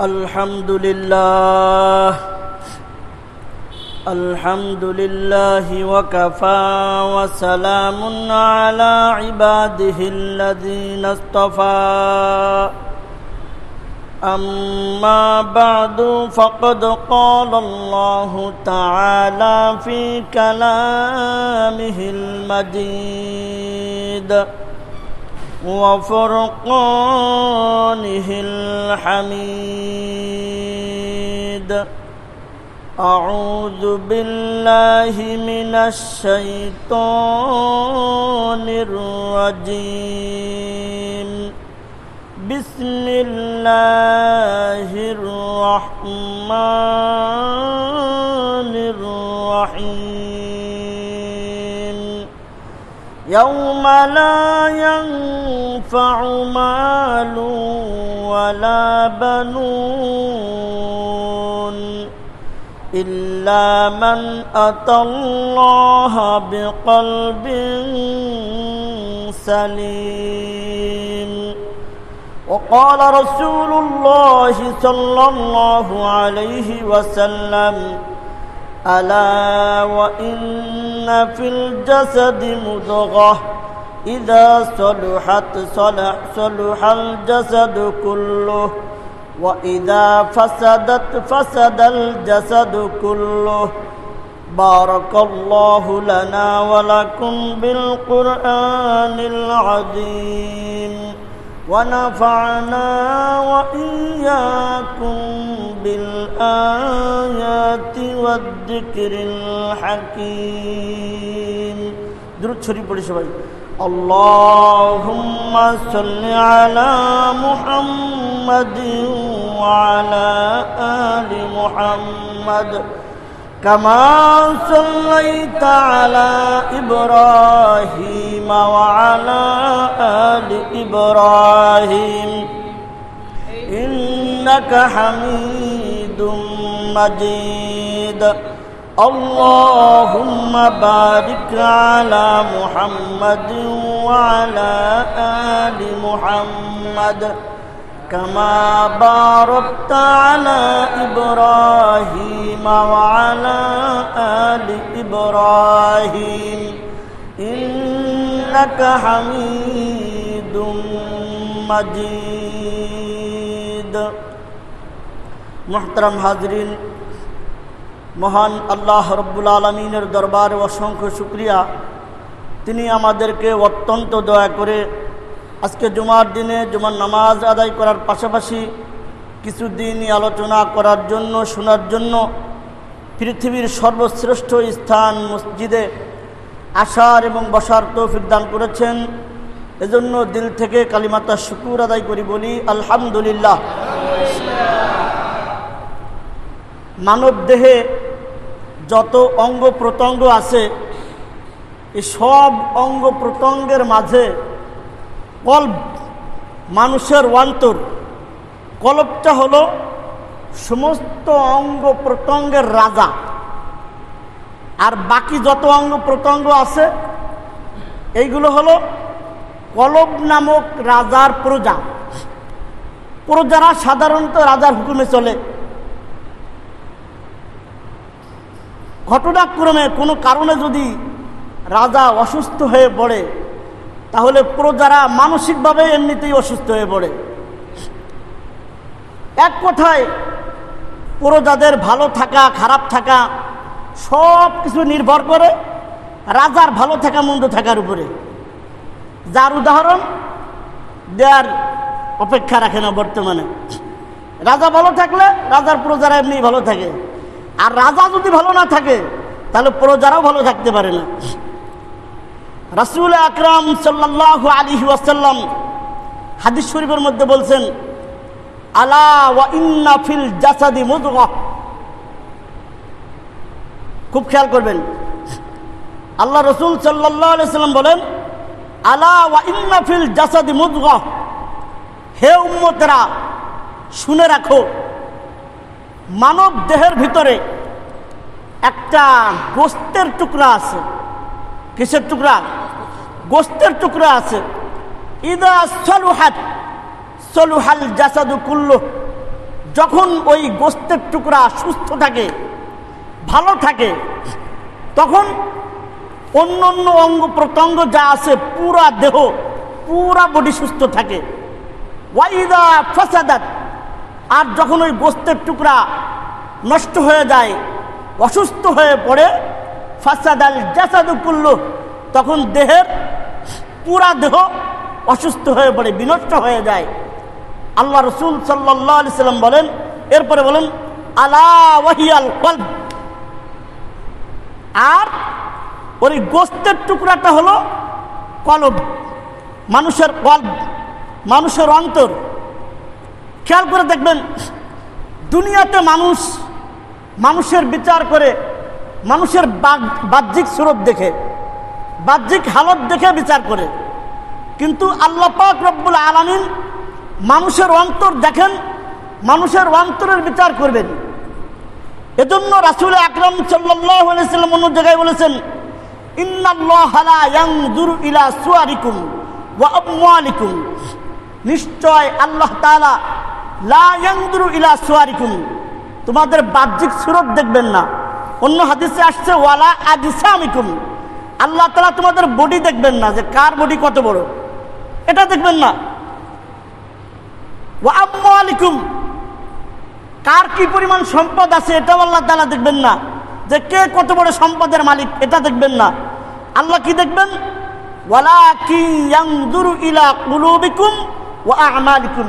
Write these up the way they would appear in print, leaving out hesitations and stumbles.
الحمد لله وكفى وسلام على عباده الذين اصطفى أما بعد فقد قال الله تعالى في كلامه المجيد وفرقانه الحميد أعوذ بالله من الشيطان الرجيم بسم الله الرحمن الرحيم يوم لا ينفع مال ولا بنون إلا من أتى الله بقلب سليم وقال رسول الله صلى الله عليه وسلم ألا وإن في الجسد مضغة إذا صلحت صلح الجسد كله وإذا فسدت فسد الجسد كله بارك الله لنا ولكم بالقرآن العظيم ونفعنا وإياكم بالآيات والذكر الحكيم درود شريف পড়ি সবাই اللهم صل على محمد وعلى آل محمد كما صليت على إبراهيم وعلى آل إبراهيم إنك حميد مجيد اللهم بارك على محمد وعلى آل محمد كما باركت على إبراهيم وعلى آل إبراهيم إنك حميد مجيد محترم حاضرين মহান আল্লাহ রব্বুল আলামিনের দরবারে অসংখ্য শুকরিয়া তিনি আমাদেরকে অত্যন্ত দয়া করে আজকে জুমার দিনে জুমার নামাজ আদায় করার পাশাপাশি কিছু দিনই আলোচনা করার জন্য শোনার জন্য পৃথিবীর সর্বশ্রেষ্ঠ স্থান মসজিদে আসার এবং বসার তৌফিক দান করেছেন এজন্য দিল থেকে কালিমাতা শুকর আদায় করি বলি আলহামদুলিল্লাহ মানব দেহে যত অঙ্গ প্রত্যঙ্গ আছে এই সব অঙ্গ প্রত্যঙ্গের মাঝে কলব মানুষের অন্তর কলবটা হলো সমস্ত অঙ্গ প্রত্যঙ্গের রাজা আর বাকি যত অঙ্গ প্রত্যঙ্গ আছে এইগুলো হলো কলব নামক রাজার প্রজা প্রজারা সাধারণত রাজার হুকুমে চলে ঘটনাক্রমে কোনো কারণে যদি রাজা অসুস্থ হয়ে পড়ে তাহলে প্রজারা মানসিকভাবে এমনিতেই অসুস্থ হয়ে পড়ে এক কথায় প্রজাদের ভালো থাকা খারাপ থাকা সব কিছু নির্ভর করে রাজার ভালো থাকা মন্দ থাকার উপরে যার উদাহরণ দেওয়ার অপেক্ষা রাখে না বর্তমানে রাজা ভালো থাকলে রাজার প্রজারা এমনি ভালো থাকে আর রাজা যদি ভালো না থাকে তাহলে প্রজারাও ভালো থাকতে পারে না রাসূল আকরাম সাল্লাল্লাহু আলাইহি ওয়াসাল্লাম হাদিস শরীফের মধ্যে বলছেন আলা ওয়া ইন্না ফিল জাসাদি মুদগাহ খুব খেয়াল করবেন আল্লাহ রাসূল সাল্লাল্লাহু আলাইহি ওয়াসাল্লাম বলেন আলা ওয়া ইন্না ফিল জাসাদি মুদগাহ হে উম্মতেরা শুনে রাখো মানব দেহের ভিতরে একটা গোস্তের টুকরা আছে কিসের টুকরা গোস্তের টুকরা আছে ইদা সলুহাত সলুহাল জাসাদু কুল্লু যখন ওই গোস্তের টুকরা সুস্থ থাকে, ভালো থাকে, তখন অন্য অন্য অঙ্গ প্রত্যঙ্গ যা আছে পুরা দেহ, পুরা বডি সুস্থ থাকে। ওয়াইদা ফাসাদাত, আর যখন ওই গোস্তের টুকরা নষ্ট হয়ে যায়, অসুস্থ হয়ে পড়ে, ফাসাদাল জাসাদু কুল্লু, তখন দেহের পুরা দেহ অসুস্থ হয়ে পড়ে, বিনষ্ট হয়ে যায়। আল্লাহ রসুল সাল্লাল্লাহু আলাইহি সাল্লাম বলেন, এরপরে বলেন আলা ওয়াহিয়াল কলব, আর ওই গোস্তের টুকরাটা হলো কলব, মানুষের কলব, মানুষের অন্তর। খেয়াল করে দেখবেন, দুনিয়াতে মানুষ মানুষের বিচার করে, মানুষের বাহ্যিক সুরত দেখে, বাহ্যিক হালত দেখে বিচার করে, কিন্তু আল্লাহ পাক রব্বুল আলামিন মানুষের অন্তর দেখেন, মানুষের অন্তরের বিচার করবেন। এজন্য রাসূল আকরাম সাল্লাল্লাহু আলাইহি সাল্লাম অন্য জায়গায় বলেছেন, ইন্নাল্লাহা লা ইয়ানজুরু ইলা সুওয়ারিকুম ওয়া আমওয়ালিকুম, নিশ্চয় আল্লাহ তাআলা লা ইয়ানজুরু ইলা সুওয়ারিকুম, তোমাদের বাহ্যিক সুরত দেখবেন না। অন্য হাদিসে আসছে ওয়ালা আজসামিকুম, আল্লাহ তাআলা তোমাদের বডি দেখবেন না, যে কার বডি কত বড়, এটা দেখবেন না। ওয়া আমওয়ালিকুম, কার কি পরিমাণ সম্পদ আছে এটাও আল্লাহ তাআলা দেখবেন না, যে কে কত বড় সম্পদের মালিক এটা দেখবেন না। আল্লাহ কি দেখবেন? ওয়ালাকিন ইয়ানজুরু ইলা কুলুবিকুম ওয়া আমালিকুম,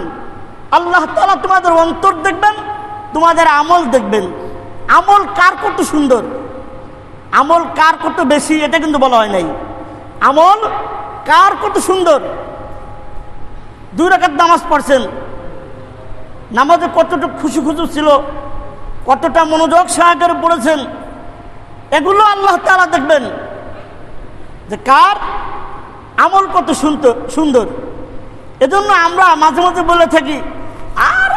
আল্লাহ তাআলা তোমাদের অন্তর দেখবেন, তোমাদের আমল দেখবেন। আমল কার কত সুন্দর, আমল কার কত বেশি, এটা কিন্তু বলা হয় নাই। আমল কার কত সুন্দর, 2 রাকাত নামাজ পড়ছেন, নামাজে কতটা খুশি খুশি ছিল, কতটা মনোযোগ সহকারে পড়েছেন, এগুলো আল্লাহ তাআলা দেখবেন, যে কার আমল কত সুন্দর। এজন্য আমরা মাঝে মাঝে বলে থাকি, আর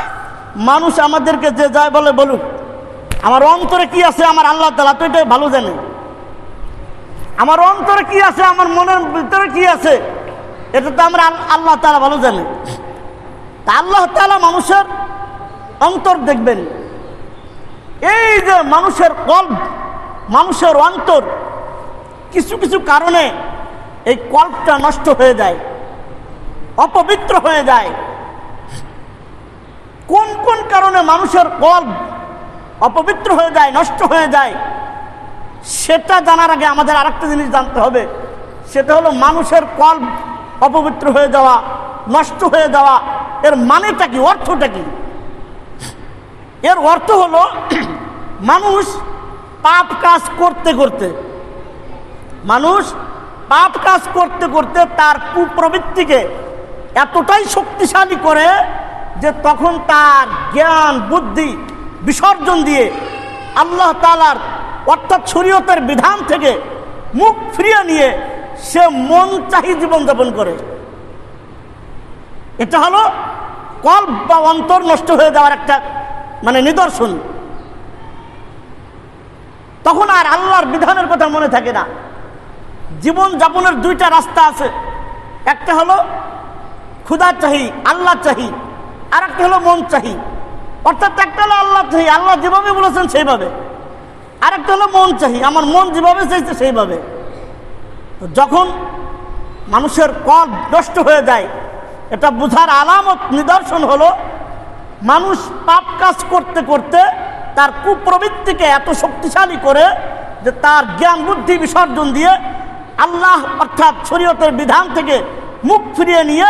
মানুষ আমাদেরকে যে যায় বলে বলুক, আমার অন্তরে কি আছে আমার আল্লাহ তাআলা তো এটাই ভালো জানে। আমার অন্তরে কি আছে, আমার মনের ভিতরে কি আছে, এটা তো আমরা আল্লাহ তাআলা ভালো জানে। তা আল্লাহ তাআলা মানুষের অন্তর দেখবেন। এই যে মানুষের কল্ব, মানুষের অন্তর, কিছু কিছু কারণে এই কল্বটা নষ্ট হয়ে যায়, অপবিত্র হয়ে যায়। কোন কোন কারণে মানুষের কল্ব অপবিত্র হয়ে যায়, নষ্ট হয়ে যায়, সেটা জানার আগে আমাদের আরেকটা জিনিস জানতে হবে, সেটা হলো মানুষের কল্ব অপবিত্র হয়ে যাওয়া, নষ্ট হয়ে যাওয়া, এর মানেটা কি, অর্থটা কি? এর অর্থ হলো মানুষ পাপ কাজ করতে করতে, মানুষ পাপ কাজ করতে করতে তার কুপ্রবৃত্তিকে এতটাই শক্তিশালী করে যে তখন তার জ্ঞান বুদ্ধি বিসর্জন দিয়ে আল্লাহ তাআলার অর্থাৎ শরীয়তের বিধান থেকে মুখ ফিরিয়ে নিয়ে সে মন চাহি জীবনযাপন করে। এটা হলো কল্ব বা অন্তর নষ্ট হয়ে যাওয়ার একটা নিদর্শন। তখন আর আল্লাহর বিধানের কথা মনে থাকে না। জীবন যাপনের 2টা রাস্তা আছে, একটা হলো ক্ষুধা চাহি, আল্লাহ চাহি, আর একটা হলো মন চাহি। অর্থাৎ একটা হলো আল্লাহ চাহি, আল্লাহ যেভাবে বলেছেন সেইভাবে, আর একটা হলো মন চাহি, আমার মন যেভাবে চাইছে সেইভাবে। যখন মানুষের কল্ব নষ্ট হয়ে যায়, এটা বুঝার আলামত, নিদর্শন হলো মানুষ পাপ কাজ করতে করতে তার কুপ্রবৃত্তিকে এত শক্তিশালী করে যে তার জ্ঞান বুদ্ধি বিসর্জন দিয়ে আল্লাহ অর্থাৎ শরীয়তের বিধান থেকে মুখ ফিরিয়ে নিয়ে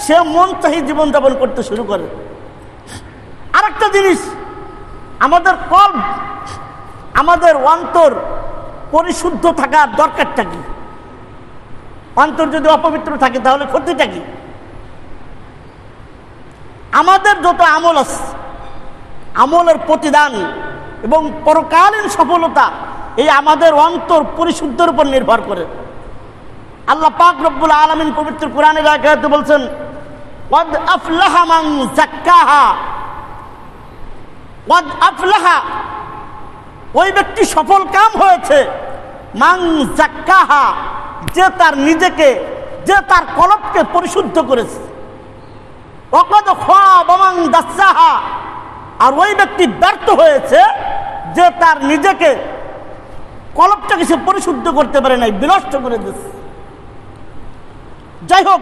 সে মন চাহি জীবনযাপন করতে শুরু করে। আরেকটা জিনিস, আমাদের কল্ব, আমাদের অন্তর পরিশুদ্ধ থাকার দরকারটা কি? অন্তর যদি অপবিত্র থাকে তাহলে ক্ষতিটা কি? আমাদের যত আমল আছে, আমলের প্রতিদান এবং পরকালীন সফলতা এই আমাদের অন্তর পরিশুদ্ধের উপর নির্ভর করে। আল্লাহ পাক রব্বুল আলামিন পবিত্র কোরআনের আয়াতে বলছেন, ওয়াদ আফলাহা মান যাক্কাহা, ওয়াদ আফলাহা, ওই ব্যক্তি সফল কাম হয়েছে, মান যাক্কাহা, যে তার নিজেকে, যে তার কলবকে পরিশুদ্ধ করেছে। ওয়াকাদ খাবা মান দাসাহা, আর ওই ব্যক্তি ব্যর্থ হয়েছে যে তার নিজেকে কলবটাকে সে পরিশুদ্ধ করতে পারে নাই, বিনষ্ট করে দিচ্ছে। যাই হোক,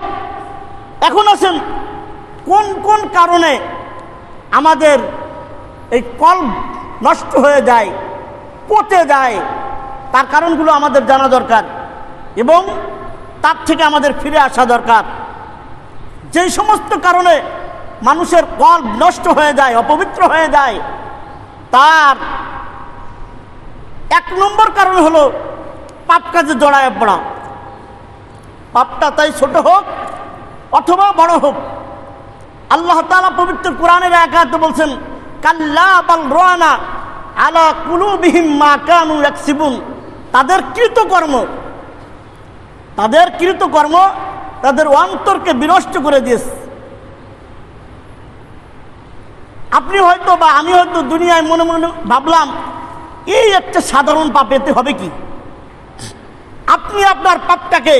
এখন আসেন কোন কোন কারণে আমাদের এই কলব নষ্ট হয়ে যায়, পচে যায়, তার কারণগুলো আমাদের জানা দরকার এবং তার থেকে আমাদের ফিরে আসা দরকার। যেই সমস্ত কারণে মানুষের কলব নষ্ট হয়ে যায়, অপবিত্র হয়ে যায়, তার 1 নম্বর কারণ হলো পাপ কাজে জড়ায় পড়া। পাপটা তাই ছোট হোক অথবা বড় হোক। আল্লাহ তাআলা পবিত্র কোরআনের আয়াতে বলছেন, কাল্লা বাল রানা আলা কুলুবিহিম মা কানু ইয়াকসিবুন। তাদের কৃতকর্ম তাদের অন্তরকে বিনষ্ট করে দিয়েছে। আপনি হয়তো বা আমি হয়তো দুনিয়ায় মনে মনে ভাবলাম এই একটা সাধারণ পাপ, এতে হবে কি? আপনি আপনার পাপটাকে,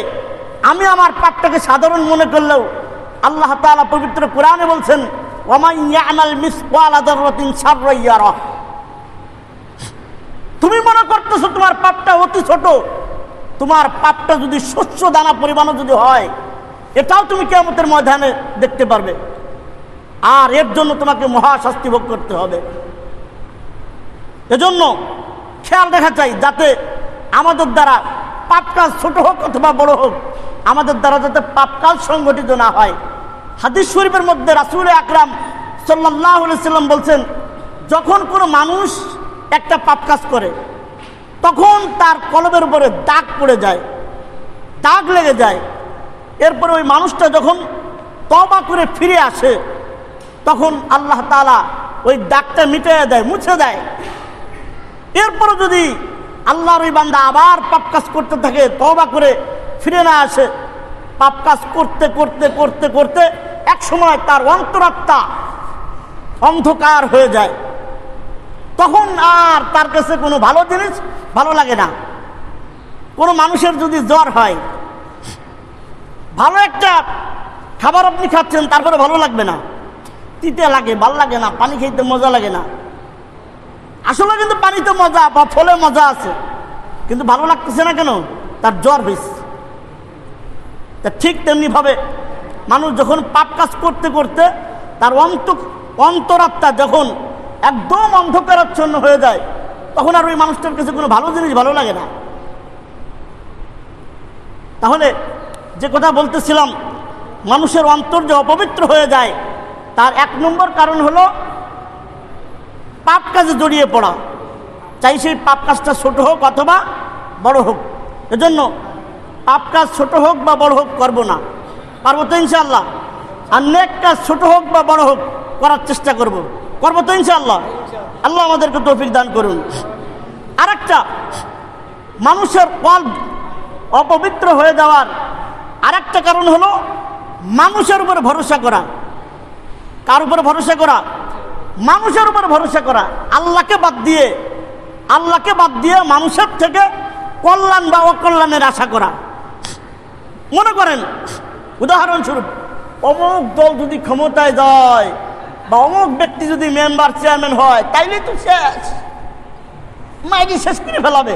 আমি আমার পাপটাকে সাধারণ মনে করলেও আল্লাহ তাআলা পবিত্র কোরআনে বলছেন, ওয়ামান ইয়ামাল মিসকালা যাররাতিন শাররান ইয়ারা। তুমি মনে করতেছো তোমার পাপটা অতি ছোট, তোমার পাপটা যদি শস্য দানা পরিমাণও যদি হয়, এটাও তুমি কিয়ামতের ময়দানে দেখতে পারবে, আর এর জন্য তোমাকে মহাশাস্তি ভোগ করতে হবে। এজন্য খেয়াল রাখা চাই যাতে আমাদের দ্বারা পাপ কাজ ছোট হোক অথবা বড় হোক, আমাদের দ্বারা যাতে পাপ কাজ সংগঠিত না হয়। হাদিস শরীফের মধ্যে রাসূল আকরাম সাল্লাল্লাহু আলাইহি সাল্লাম বলছেন, যখন কোনো মানুষ একটা পাপ কাজ করে তখন তার কলবের উপরে দাগ পড়ে যায়, দাগ লেগে যায়। এরপরে ওই মানুষটা যখন তওবা করে ফিরে আসে তখন আল্লাহ তাআলা ওই দাগটা মিটিয়ে দেয়, মুছে দেয়। এরপরে যদি আল্লাহর ওই বান্দা আবার পাপ কাজ করতে থাকে, তওবা করে ফিরে না আসে, পাপ কাজ করতে করতে করতে করতে এক সময় তার অন্তরাত্মা অন্ধকার হয়ে যায়। তখন আর তার কাছে কোনো ভালো জিনিস ভালো লাগে না। কোনো মানুষের যদি জ্বর হয়, ভালো একটা খাবার আপনি খাচ্ছেন, তারপরে ভালো লাগবে না, তিতে লাগে, ভালো লাগে না, পানি খেতে মজা লাগে না। আসলে কিন্তু পানিতে মজা বা ফলে মজা আছে, কিন্তু ভালো লাগতেছে না কেন? তার জ্বর হয়েছে। তা ঠিক তেমনিভাবে মানুষ যখন পাপ কাজ করতে করতে তার অন্তরাত্মা যখন একদম অন্ধকারাচ্ছন্ন হয়ে যায়, তখন আর ওই মানুষটার কাছে কোনো ভালো জিনিস ভালো লাগে না। তাহলে যে কথা বলতেছিলাম, মানুষের অন্তর যে অপবিত্র হয়ে যায় তার 1 নম্বর কারণ হলো পাপ কাজে জড়িয়ে পড়া, চাই সেই পাপ কাজটা ছোট হোক অথবা বড় হোক। এজন্য পাপ কাজ ছোট হোক বা বড় হোক করব না, পারবো তো ইনশাআল্লাহ। আর নেক কাজ ছোট হোক বা বড় হোক করার চেষ্টা করব তো ইনশাআল্লাহ। আল্লাহ আমাদেরকে তৌফিক দান করুন। আরেকটা মানুষের কলব অপবিত্র হয়ে যাওয়ার আরেকটা কারণ হলো মানুষের উপর ভরসা করা। কার উপর ভরসা করা? মানুষের উপর ভরসা করা। আল্লাহকে বাদ দিয়ে মানুষের থেকে কল্যাণ বা অকল্যাণের আশা করা। মনে করেন, উদাহরণস্বরূপ, অমুক দল যদি ক্ষমতায় যায় বা অমুক ব্যক্তি যদি মেম্বার চেয়ারম্যান হয়, তাইলে তো শেষ, মাইরি শেষ করে ফেলাবে।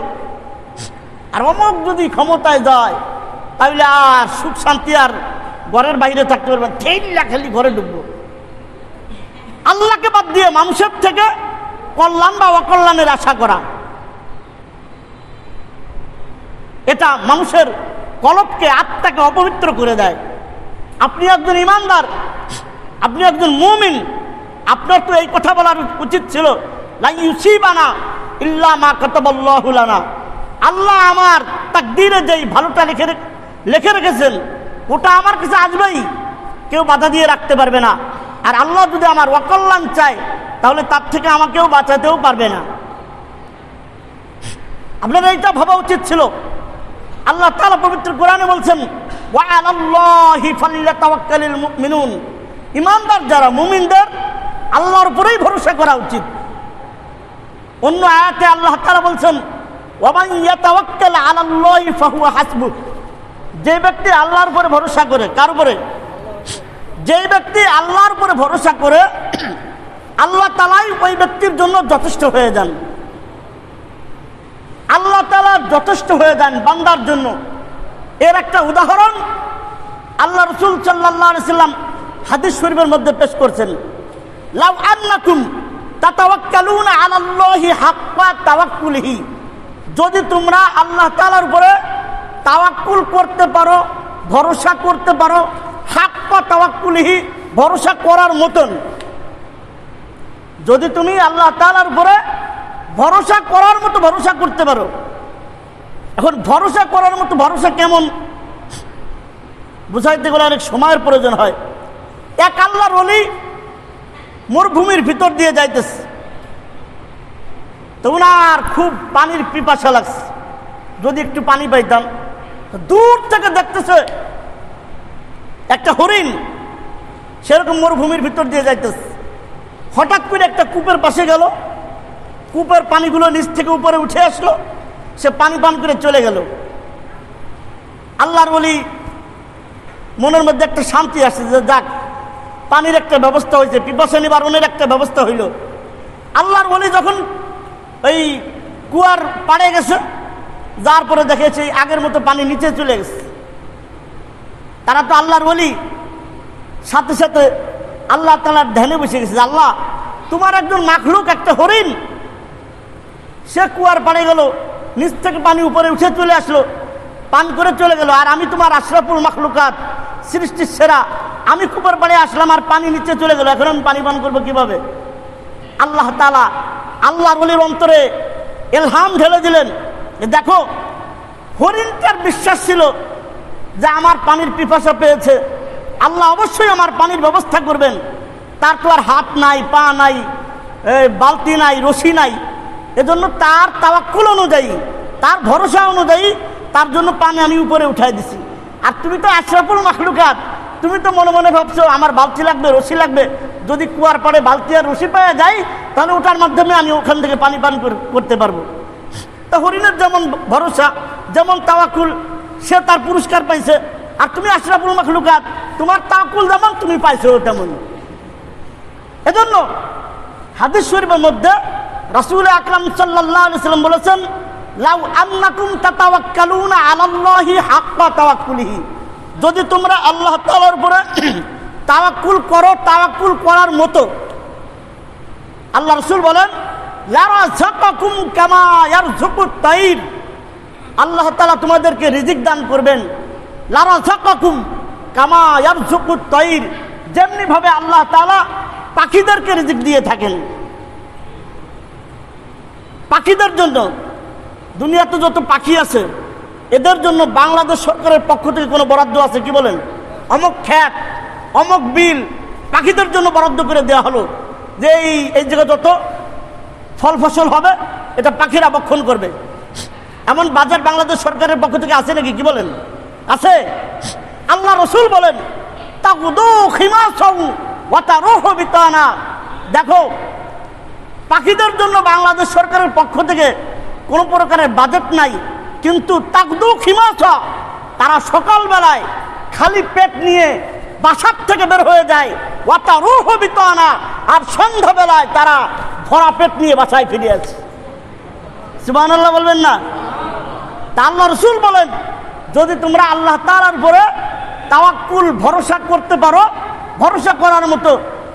আর অমুক যদি ক্ষমতায় যায় তাহলে আর সুখ শান্তি আর ঘরের বাইরে থাকতে পারবেন, ঠেইলা খালি ঘরে ঢুকবো। আল্লাহকে বাদ দিয়ে মানুষের থেকে কল্যাণ বা অকল্যাণের আশা করা, এটা মানুষের কলবকে, আত্মাকে অপবিত্র করে দেয়। আপনি একজন ইমানদার, আপনি একজন মুমিন, আপনার তো এই কথা বলার উচিত ছিল, লা ইউসিবানা ইল্লা মা কাতাবাল্লাহু লানা। আল্লাহ আমার তাকদীরে যেই ভালোটা লিখে রেখেছেন ওটা আমার কাছে আসবেই, কেউ বাধা দিয়ে রাখতে পারবে না। আর আল্লাহ যদি আমার অকল্যাণ চায় তাহলে তার থেকে আমাকেও বাঁচাতেও পারবে না। আপনার এইটা ভাবা উচিত ছিল। আল্লাহ তাআলা পবিত্র কোরআনে বলছেন, ওয়া আলাল্লাহি ফালইয়াতাওয়াক্কালিল মুমিনুন। ইমানদার যারা, মুমিনদের আল্লাহর উপরেই ভরসা করা উচিত। অন্য আয়াতে আল্লাহ তাআলা বলছেন, ওয়া মান ইয়াতাওয়াক্কাল আলাল্লাহি ফাহুয়া হাসবুহ। যে ব্যক্তি আল্লাহর উপরে ভরসা করে, কার উপরে? যে ব্যক্তি আল্লাহর উপরে ভরসা করে আল্লাহ তাআলাই ওই ব্যক্তির জন্য যথেষ্ট হয়ে যান। আল্লাহ তাআলা যথেষ্ট হয়ে যান বান্দার জন্য। এর একটা উদাহরণ আল্লাহ রাসূল সাল্লাল্লাহু আলাইহি সাল্লাম হাদিস শরীফের মধ্যে পেশ করছেন, লাউ আন্নাকুম তাতাওয়াক্কালুনা আলাল্লাহি হাক্কা তাওয়াক্কুলিহি, যদি তোমরা আল্লাহ তাআলার উপরে তাওয়াক্কুল করতে পারো, ভরসা করতে পারো, হাক্কা তাওয়াক্কুলিহি, ভরসা করার মতন, যদি তুমি আল্লাহ তাআলার উপরে ভরসা করার মতো ভরসা করতে পারো। এখন ভরসা করার মতো ভরসা কেমন বুঝাইতে গেলে অনেক সময়ের প্রয়োজন হয়। এক আল্লাহর ওলি মরুভূমির ভিতর দিয়ে যাইতেছে, তো উনার খুব পানির পিপাসা লাগছে, যদি একটু পানি পাইতাম। দূর থেকে দেখতেছে একটা হরিণ সেরকম মরুভূমির ভিতর দিয়ে যাইতেছে। হঠাৎ করে একটা কূপের পাশে গেল, কূপের পানিগুলো নিচ থেকে উপরে উঠে আসলো, সে পানি পান করে চলে গেল। আল্লাহর ওলি মনের মধ্যে একটা শান্তি আসছে যে যাক, পানির একটা ব্যবস্থা হয়েছে, পিপাসা নিবারণের একটা ব্যবস্থা হইল। আল্লাহর ওলি যখন ওই কুয়ার পাড়ে গেছে, যার পরে দেখেছে আগের মতো পানি নিচে চলে গেছে। তারা তো আল্লাহর ওলি, সাথে সাথে আল্লাহ তাআলার ধ্যানে বসে গেছে, আল্লাহ তোমার একজন মাখলুক একটা হরিণ, সে কুয়ার পাড়ে গেল, নিচ থেকে পানি উপরে উঠে চলে আসলো, পান করে চলে গেল, আর আমি তোমার আশরাফুল মাখলুকাত, সৃষ্টির সেরা, আমি কূপের পাড়ে আসলাম আর পানি নিচে চলে গেল, এখন আমি পানি পান করবো কিভাবে? আল্লাহ তাআলা আল্লাহর ওলির অন্তরে ইলহাম ঢেলে দিলেন, দেখো হরিণটার বিশ্বাস ছিল যে আমার পানির পিপাসা পেয়েছে, আল্লাহ অবশ্যই আমার পানির ব্যবস্থা করবেন। তার তো আর হাত নাই, পা নাই, বালতি নাই, রশি নাই, এজন্য তার তাওয়াক্কুল অনুযায়ী, তার ভরসা অনুযায়ী তার জন্য পানি আমি উপরে উঠাই দিছি। আর তুমি তো আশরাফুল মাখলুকাত, তুমি তো মনে মনে ভাবছো আমার বালতি লাগবে, রশি লাগবে, যদি কুয়ার পাড়ে বালতি আর রশি পাওয়া যায় তাহলে ওটার মাধ্যমে আমি ওখান থেকে পানি পান করতে পারবো। তা হরিণের যেমন ভরসা, যেমন তাওয়াক্কুল, সে তার পুরস্কার পাইছে। আর তুমি আশরাফুল মাখলুকাত, তোমার তাওয়াক্কুল যেমন তুমি পাইছো তেমন। এজন্য হাদিস শরীফের মধ্যে রাসূল আকরাম সাল্লাল্লাহু আলাইহি সাল্লাম বলেছেন, লাউ আন্নাকুম তাতাওয়াক্কালুনা আলাল্লাহি হাক্কা তাওয়াক্কুলিহি, যদি তোমরা আল্লাহ তাআলার উপরে তাওয়াক্কুল করো, তাওয়াক্কুল করার মতো। আল্লাহ রাসূল বলেন, লারাযাকাকুম কামা ইয়ারযুকুত তাইর, আল্লাহ তাআলা তোমাদেরকে রিজিক দান করবেন। লারাযাকাকুম কামা ইয়ারযুকুত তাইর, যেমনি ভাবে আল্লাহ তাআলা পাখিদেরকে রিজিক দিয়ে থাকেন। পাখিদের জন্য, দুনিয়াতে যত পাখি আছে এদের জন্য বাংলাদেশ সরকারের পক্ষ থেকে কোনো বরাদ্দ আছে কি বলেন? অমুক ক্ষেত, অমুক বিল পাখিদের জন্য বরাদ্দ করে দেওয়া হলো, যে এই জায়গায় যত ফল ফসল হবে এটা পাখিরা ভক্ষণ করবে। এমন বাজেট বাংলাদেশ সরকারের পক্ষ থেকে আছে নাকি? কি বলেন? আছে। আল্লাহ রাসূল বলেন, তাকুদু খিমাসাউ ওয়া তারুহু বিতানা, দেখো পাখিদের জন্য বাংলাদেশ সরকারের পক্ষ থেকে কোনো প্রকারের বাজেট নাই, কিন্তু তাকদু খিমাসা, তারা সকালবেলায় খালি পেট নিয়ে বাসার থেকে বের হয়ে যায়, ওয়া তারুহু বিতানা, আর সন্ধ্যাবেলায় তারা ভরা পেট নিয়ে বাসায় ফিরে আসে। সুবহানাল্লাহ বলবেন না? তা আল্লাহ রাসূল বলেন, যদি তোমরা আল্লাহ তাআলার উপরে তাওয়াক্কুল ভরসা করতে পারো, ভরসা করার মতো,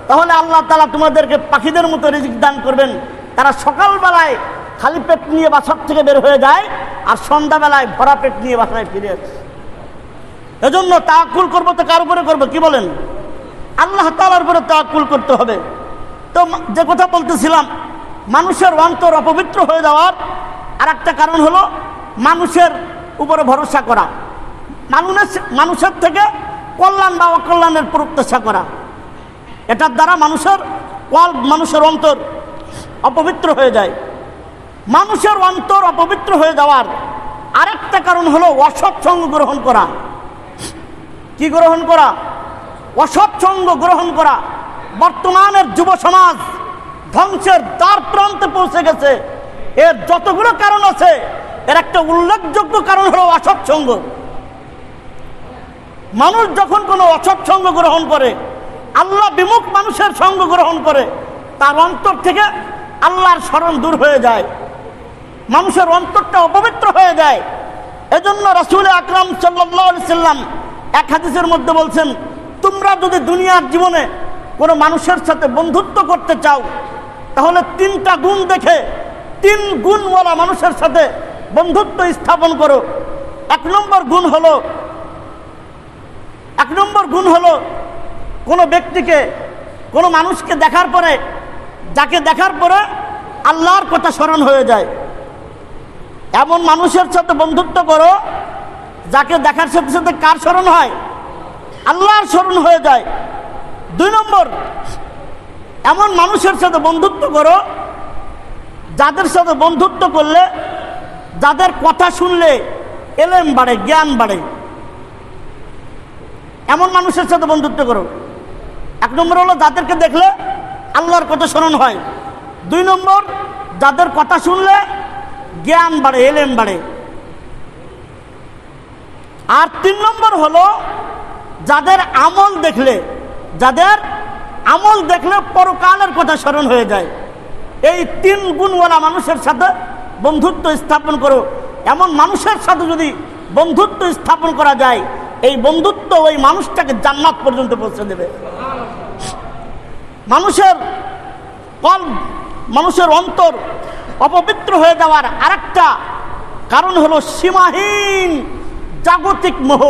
তাহলে আল্লাহ তাআলা তোমাদেরকে পাখিদের মতো রিজিক দান করবেন। তারা সকালবেলায় খালি পেট নিয়ে বাসার থেকে বের হয়ে যায়, আর সন্ধ্যাবেলায় ভরা পেট নিয়ে বাসায় ফিরে আসে। এজন্য তাওয়াক্কুল করবো তো কার উপরে করবো? কি বলেন? আল্লাহ তাআলার উপরে তাওয়াক্কুল করতে হবে। তো যে কথা বলতেছিলাম, মানুষের অন্তর অপবিত্র হয়ে যাওয়ার আর একটা কারণ হলো মানুষের উপরে ভরসা করা, মানুষের থেকে কল্যাণ বা অকল্যাণের প্রত্যাশা করা। এটার দ্বারা মানুষের অন্তর অপবিত্র হয়ে যায়। মানুষের অন্তর অপবিত্র হয়ে যাওয়ার আরেকটা কারণ হলো অসৎ সঙ্গ গ্রহণ করা। কি গ্রহণ করা? অসৎ সঙ্গ গ্রহণ করা। বর্তমানের যুব সমাজ ধ্বংসের দ্বার প্রান্তে পৌঁছে গেছে। এর যতগুলো কারণ আছে, এর একটা উল্লেখযোগ্য কারণ হলো অসৎ সঙ্গ। মানুষ যখন কোনো অসৎ সঙ্গ গ্রহণ করে, আল্লাহ বিমুখ মানুষের সঙ্গ গ্রহণ করে, তার অন্তর থেকে আল্লাহর স্মরণ দূর হয়ে যায়, মানুষের অন্তরটা অপবিত্র হয়ে যায়। এজন্য রাসূল আকরাম সাল্লাল্লাহু আলাইহি সাল্লাম এক হাদিসের মধ্যে বলছেন, তোমরা যদি দুনিয়ার জীবনে কোনো মানুষের সাথে বন্ধুত্ব করতে চাও তাহলে 3টা গুণ দেখে 3 গুণওয়ালা মানুষের সাথে বন্ধুত্ব স্থাপন করো। এক নম্বর গুণ হলো কোনো ব্যক্তিকে, কোনো মানুষকে দেখার পরে, যাকে দেখার পরে আল্লাহর কথা স্মরণ হয়ে যায়, এমন মানুষের সাথে বন্ধুত্ব করো যাকে দেখার সাথে সাথে কার স্মরণ হয়? আল্লাহর স্মরণ হয়ে যায়। 2 নম্বর, এমন মানুষের সাথে বন্ধুত্ব করো যাদের সাথে বন্ধুত্ব করলে, যাদের কথা শুনলে এলেম বাড়ে, জ্ঞান বাড়ে, এমন মানুষের সাথে বন্ধুত্ব করো। 1 নম্বর হলো যাদেরকে দেখলে আল্লাহর কথা স্মরণ হয়। 2 নম্বর, যাদের কথা শুনলে জ্ঞান বাড়ে, এলেম বাড়ে। আর 3 নম্বর হলো যাদের আমল দেখলে পরকালের কথা স্মরণ হয়ে যায়। এই 3 গুণওয়ালা মানুষের সাথে বন্ধুত্ব স্থাপন করো। এমন মানুষের সাথে যদি বন্ধুত্ব স্থাপন করা যায়, এই বন্ধুত্ব ওই মানুষটাকে জান্নাত পর্যন্ত পৌঁছে দেবে। মানুষের অন্তর অপবিত্র হয়ে যাওয়ার আরেকটা কারণ হলো সীমাহীন জাগতিক মোহ,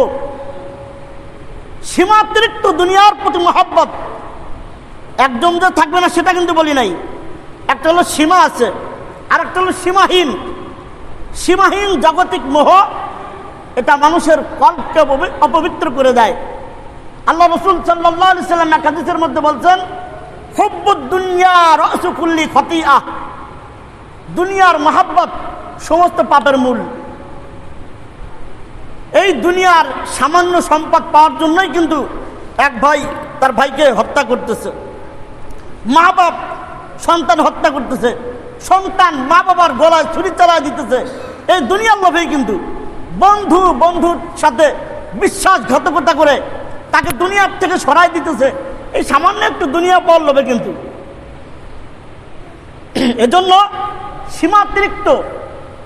সীমাতিরিক্ত দুনিয়ার প্রতি মহব্বত। একদম যে থাকবে না সেটা কিন্তু বলি নাই, একটা হলো সীমা আছে আর একটা হলো সীমাহীন জাগতিক মোহ। এটা মানুষের কল্পকে অপবিত্র করে দেয়। আল্লাহ রাসূল সাল্লাল্লাহু আলাইহি সাল্লাম এক হাদিসের মধ্যে বলছেন, হুব্বুদ দুনিয়া রাসু কুল্লি খতিআহ, দুনিয়ার মহব্বত সমস্ত পাপের মূল। এই দুনিয়ার সামান্য সম্পদ পাওয়ার জন্যই কিন্তু এক ভাই তার ভাইকে হত্যা করতেছে, মা বাপ সন্তান হত্যা করতেছে, সন্তান মা বাবার গলায় ছুরি চালায় দিতেছে। এই দুনিয়ার লোভেই কিন্তু বন্ধুর সাথে বিশ্বাসঘাতকতা করে তাকে দুনিয়ার থেকে সরাই দিতেছে, এই সামান্য একটু দুনিয়া পাওয়ার লোভে। কিন্তু এজন্য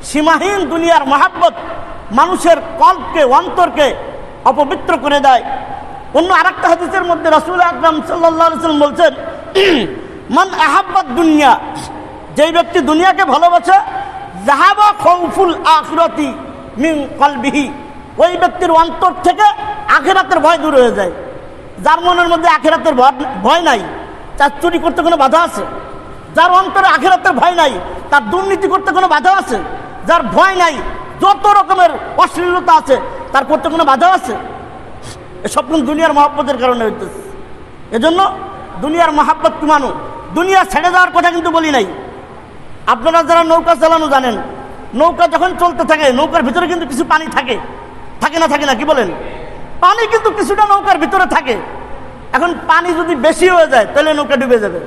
সীমাহীন দুনিয়ার মহব্বত মানুষের কল্পকে, অন্তরকে অপবিত্র করে দেয়। অন্য আরেকটা হাদিসের মধ্যে রাসূল আকরাম সাল্লাল্লাহু আলাইহি ওয়াসাল্লাম বলছেন, মান আহাব্বাদ দুনিয়া, যেই ব্যক্তি দুনিয়াকে ভালোবাসে, যাহাবা খাউফুল আখিরাতি মিন কলবিহি, ওই ব্যক্তির অন্তর থেকে আখিরাতের ভয় দূর হয়ে যায়। যার মনের মধ্যে আখিরাতের ভয় নাই, তার চুরি করতে কোনো বাধা আছে? যার অন্তরে আখিরাতের ভয় নাই, তার দুর্নীতি করতে কোনো বাধা আছে? যার ভয় নাই, যত রকমের অশ্লীলতা আছে তার করতে কোনো বাধা আছে? এসব কিন্তু দুনিয়ার মহব্বতের কারণে হইতেছে। এজন্য দুনিয়ার মহব্বত কি মানো, দুনিয়া ছেড়ে যাওয়ার কথা কিন্তু বলি নাই। আপনারা যারা নৌকা চালানো জানেন, নৌকা যখন চলতে থাকে নৌকার ভিতরে কিন্তু কিছু পানি থাকে না কি বলেন? পানি কিন্তু কিছুটা নৌকার ভিতরে থাকে। এখন পানি যদি বেশি হয়ে যায় তাহলে নৌকা ডুবে যাবে।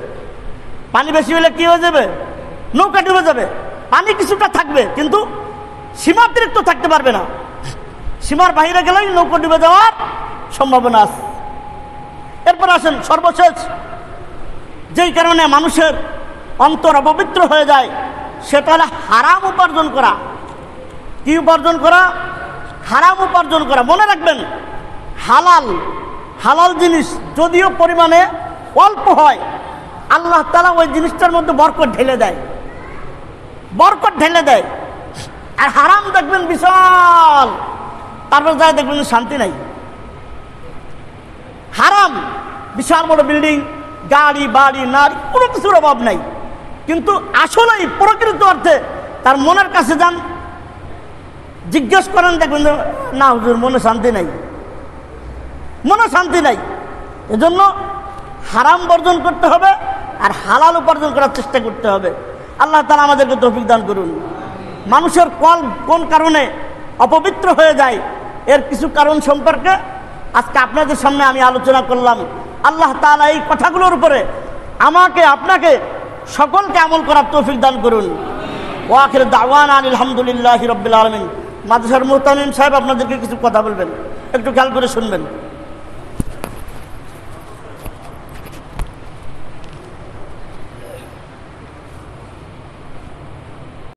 পানি বেশি হলে কি হয়ে যাবে? নৌকা ডুবে যাবে। পানি কিছুটা থাকবে কিন্তু সীমাতিরিক্ত থাকতে পারবে না। সীমার বাইরে গেলেই নৌকা ডুবে যাওয়ার সম্ভাবনা আছে। এরপর আসেন সর্বশেষ, যেই কারণে মানুষের অন্তর অপবিত্র হয়ে যায় সেটা হলো হারাম উপার্জন করা। কি উপার্জন করা? হারাম উপার্জন করা। মনে রাখবেন, হালাল জিনিস যদিও পরিমাণে অল্প হয়, আল্লাহ তাআলা ওই জিনিসটার মধ্যে বরকত ঢেলে দেয়। আর হারাম দেখবেন বিশাল, তারপর যায় দেখবেন শান্তি নাই। হারাম বিশাল বড় বিল্ডিং, গাড়ি বাড়ি, নারী, কোনো কিছুর অভাব নাই, কিন্তু আসলেই প্রকৃত অর্থে তার মনের কাছে যান, জিজ্ঞেস করেন, দেখবেন না হুজুর, মনে শান্তি নাই। এজন্য হারাম বর্জন করতে হবে আর হালাল উপার্জন করার চেষ্টা করতে হবে। আল্লাহ তাআলা আমাদেরকে তৌফিক দান করুন। মানুষের কল্প কোন কারণে অপবিত্র হয়ে যায় এর কিছু কারণ সম্পর্কে আজকে আপনাদের সামনে আমি আলোচনা করলাম। আল্লাহ তাআলা এই কথাগুলোর উপরে আমাকে, আপনাকে, সকলকে আমল করার তৌফিক দান করুন। ওয়া আখিরু দাওয়ানা আলহামদুলিল্লাহি রাব্বিল আলামিন। মাদ্রাসার মুহতামিম সাহেব আপনাদেরকে কিছু কথা বলবেন, একটু খেয়াল করে শুনবেন।